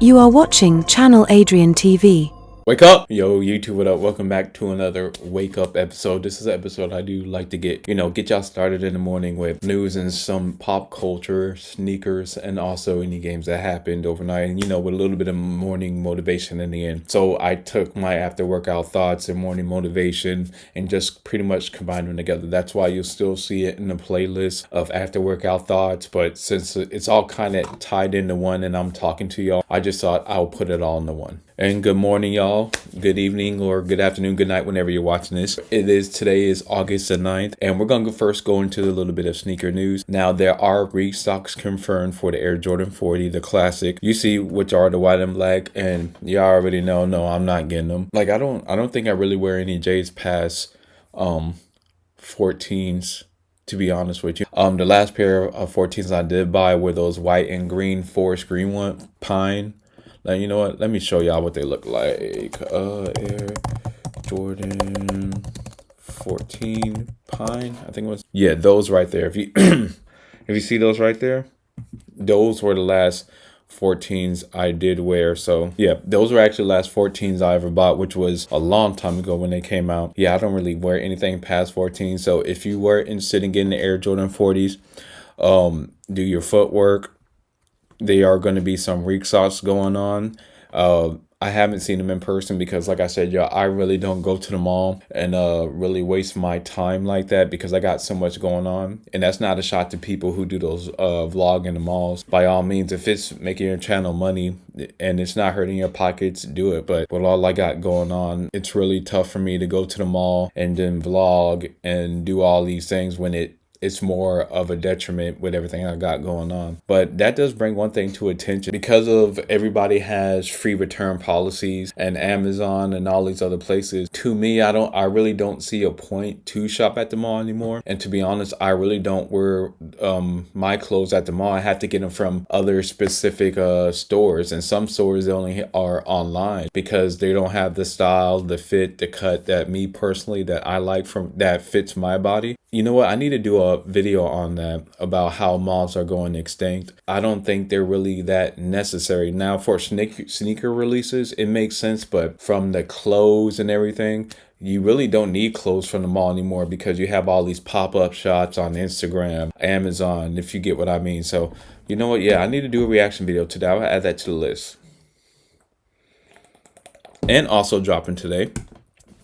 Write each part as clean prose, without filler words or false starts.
You are watching Channel Adrian TV. Wake up! Yo, YouTube, what up? Welcome back to another wake up episode. This is an episode I do like to get y'all started in the morning with news and some pop culture, sneakers, and also any games that happened overnight. And, with a little bit of morning motivation in the end. So I took my after workout thoughts and morning motivation and just pretty much combined them together. That's why you'll still see it in the playlist of after workout thoughts. But since it's all kind of tied into one and I'm talking to y'all, I just thought I'll put it all into one. And good morning, y'all. Good evening or good afternoon, good night, whenever you're watching this. Today is August the 9th, and we're going to first go into a little bit of sneaker news. Now, there are restocks confirmed for the Air Jordan 40, the classic. You see, which are the white and black, and y'all already know, no, I'm not getting them. Like, I don't think I really wear any J's past 14s. To be honest with you, the last pair of 14s I did buy were those white and green forest green one, pine. Now, you know what? Let me show y'all what they look like. Air Jordan 14 Pine, I think it was. Yeah, those right there. If you if you see those right there, those were the last 14s I did wear. So yeah, those were actually the last 14s I ever bought, which was a long time ago when they came out. Yeah, I don't really wear anything past 14. So if you were interested in getting the Air Jordan 40s, do your footwork. There are going to be some restocks going on. I haven't seen them in person because, like I said, y'all, I really don't go to the mall and really waste my time like that because I got so much going on. And that's not a shot to people who do those vlog in the malls. By all means, if it's making your channel money and it's not hurting your pockets, do it. But with all I got going on, it's really tough for me to go to the mall and then vlog and do all these things when it's more of a detriment with everything I got going on. But that does bring one thing to attention. Because of everybody has free return policies and Amazon and all these other places, to me, I really don't see a point to shop at the mall anymore. And to be honest, I really don't wear my clothes at the mall. I have to get them from other specific stores. And some stores only are online because they don't have the style, the fit, the cut that me personally that I like that fits my body. You know what? I need to do a video on that about how malls are going extinct. I don't think they're really that necessary. Now, for sneaker releases, it makes sense. But from the clothes and everything, you really don't need clothes from the mall anymore because you have all these pop-up shops on Instagram, Amazon, if you get what I mean. So, you know what? Yeah, I need to do a reaction video today. I'll add that to the list. And also dropping today.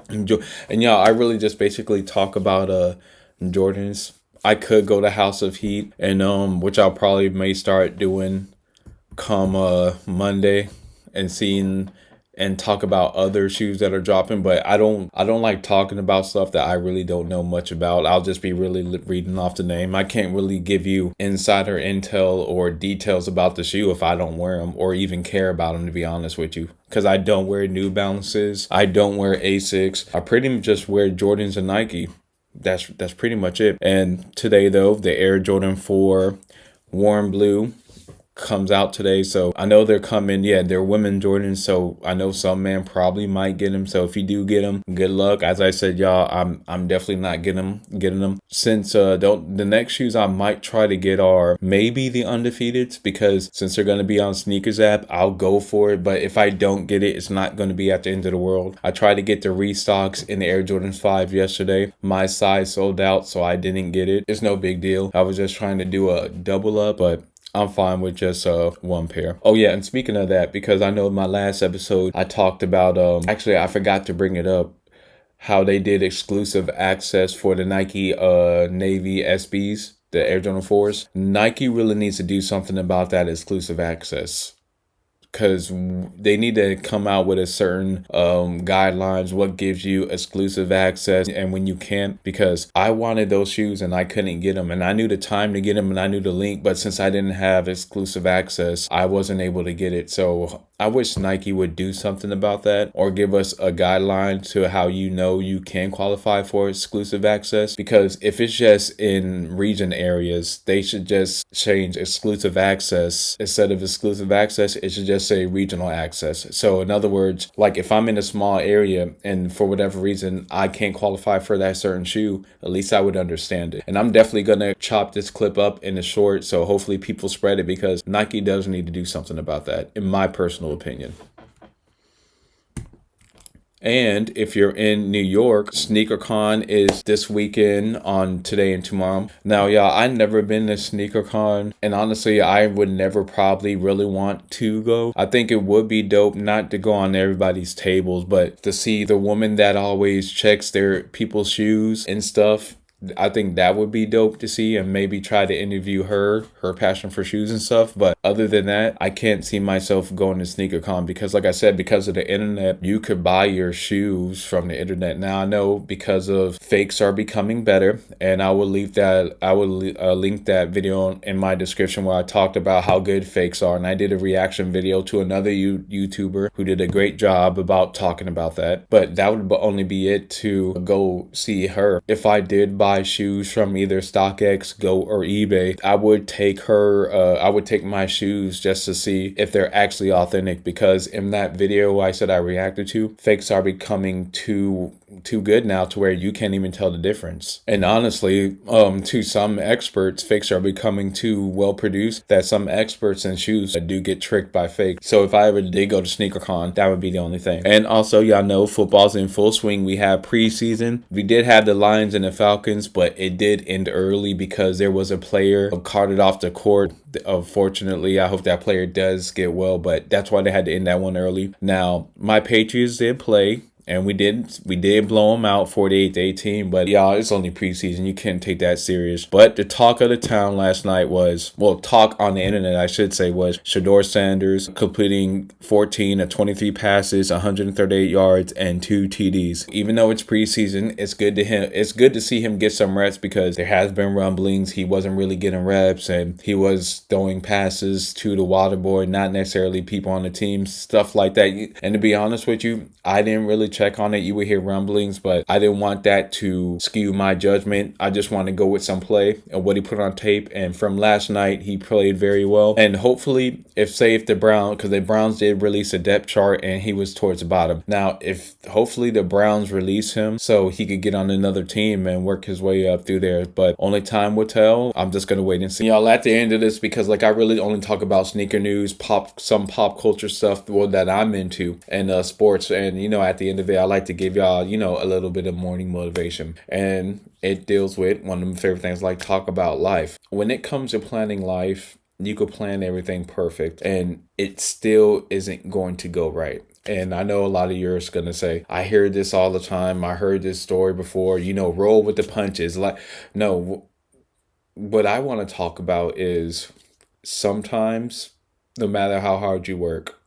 And y'all, I really just basically talk about Jordans. I could go to House of Heat and which I'll probably may start doing come Monday and seeing and talk about other shoes that are dropping, but I don't like talking about stuff that I really don't know much about. I'll just be really reading off the name. I can't really give you insider intel or details about the shoe if I don't wear them or even care about them, to be honest with you, because I don't wear New Balances, I don't wear Asics, I pretty much just wear Jordans and Nike. That's pretty much it. And today, though, the Air Jordan 4 Warm Blue comes out today. So I know they're coming. Yeah, they're women Jordans. So I know some man probably might get them. So if you do get them, good luck. As I said, y'all, I'm definitely not getting them. Since the next shoes I might try to get are maybe the Undefeateds, because since they're going to be on Sneakers app, I'll go for it. But if I don't get it, it's not going to be at the end of the world. I tried to get the restocks in the Air Jordan 5 yesterday. My size sold out, so I didn't get it. It's no big deal. I was just trying to do a double up, but I'm fine with just one pair. Oh yeah, and speaking of that, because I know in my last episode I talked about actually I forgot to bring it up, how they did exclusive access for the Nike Navy SBs, the Air Jordan 4s. Nike really needs to do something about that exclusive access, because they need to come out with a certain guidelines, what gives you exclusive access and when you can't, because I wanted those shoes and I couldn't get them, and I knew the time to get them and I knew the link, but since I didn't have exclusive access, I wasn't able to get it. So I wish Nike would do something about that, or give us a guideline to how you can qualify for exclusive access. Because if it's just in region areas, they should just change exclusive access. Instead of exclusive access, it should just just say regional access. So in other words, like if I'm in a small area and for whatever reason I can't qualify for that certain shoe, at least I would understand it. And I'm definitely gonna chop this clip up into short, so hopefully people spread it, because Nike does need to do something about that, in my personal opinion. And if you're in New York, SneakerCon is this weekend on today and tomorrow. Now, y'all, I've never been to SneakerCon, and honestly, I would never probably really want to go. I think it would be dope not to go on everybody's tables, but to see the woman that always checks their people's shoes and stuff. I think that would be dope to see, and maybe try to interview her passion for shoes and stuff. But other than that, I can't see myself going to SneakerCon because, like I said, because of the internet, you could buy your shoes from the internet. Now I know because of fakes are becoming better, and I will link that video in my description where I talked about how good fakes are, and I did a reaction video to another YouTuber who did a great job about talking about that. But that would only be it to go see her. If I did buy shoes from either StockX, Go, or eBay, I would take my shoes just to see if they're actually authentic, because in that video I said I reacted to, fakes are becoming too good now to where you can't even tell the difference. And honestly, to some experts, fakes are becoming too well produced that some experts in shoes do get tricked by fakes. So if I ever did go to SneakerCon, that would be the only thing. And also, y'all know football's in full swing. We have preseason. We did have the Lions and the Falcons, but it did end early because there was a player carted off the court. Unfortunately, I hope that player does get well, but that's why they had to end that one early. Now, my Patriots did play, and we did blow them out 48-18, but y'all, it's only preseason. You can't take that serious. But the talk of the town last night was, well, talk on the internet, I should say, was Shedeur Sanders completing 14 of 23 passes, 138 yards, and 2 TDs. Even though it's preseason, it's good to see him get some reps, because there has been rumblings he wasn't really getting reps, and he was throwing passes to the water boy, not necessarily people on the team, stuff like that. And to be honest with you, I didn't really check on it. You would hear rumblings, but I didn't want that to skew my judgment. I just want to go with some play and what he put on tape. And from last night, he played very well. And hopefully, if the Browns, because the Browns did release a depth chart and he was towards the bottom. Now, if hopefully the Browns release him so he could get on another team and work his way up through there. But only time will tell. I'm just going to wait and see. Y'all, at the end of this, because like I really only talk about sneaker news, some pop culture stuff that I'm into, and sports. And, at the end of it, I like to give y'all, a little bit of morning motivation. And it deals with one of my favorite things, like talk about life. When it comes to planning life, you could plan everything perfect and it still isn't going to go right. And I know a lot of you are going to say, I hear this all the time. I heard this story before, roll with the punches. Like, no, what I want to talk about is sometimes no matter how hard you work,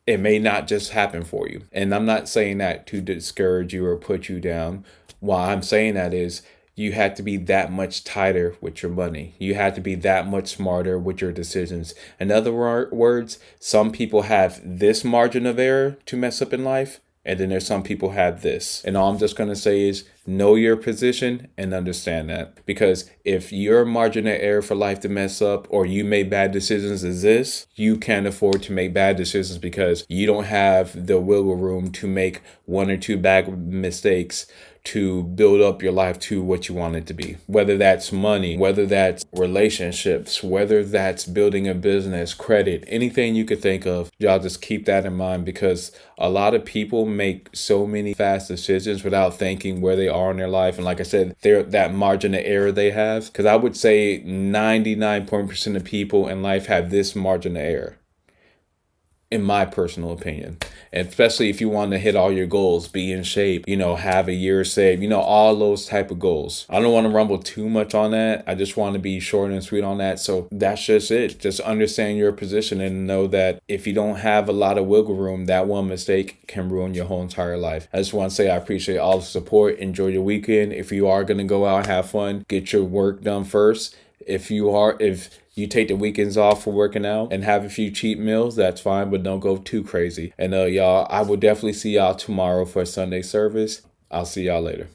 it may not just happen for you. And I'm not saying that to discourage you or put you down. Why I'm saying that is you have to be that much tighter with your money. You have to be that much smarter with your decisions. In other words, some people have this margin of error to mess up in life, and then there's some people have this. And all I'm just going to say is know your position and understand that. Because if your margin of error for life to mess up, or you made bad decisions is this, you can't afford to make bad decisions, because you don't have the wiggle room to make one or two bad mistakes to build up your life to what you want it to be. Whether that's money, whether that's relationships, whether that's building a business, credit, anything you could think of, y'all just keep that in mind, because a lot of people make so many fast decisions without thinking where they are in their life. And like I said, that margin of error they have, because I would say 99% of people in life have this margin of error, in my personal opinion. And especially if you want to hit all your goals, be in shape, have a year saved, all those type of goals. I don't want to rumble too much on that. I just want to be short and sweet on that. So that's just it. Just understand your position and know that if you don't have a lot of wiggle room, that one mistake can ruin your whole entire life. I just want to say I appreciate all the support. Enjoy your weekend. If you are going to go out and have fun, get your work done first. If you take the weekends off for working out and have a few cheat meals, that's fine, but don't go too crazy. And y'all, I will definitely see y'all tomorrow for Sunday service. I'll see y'all later.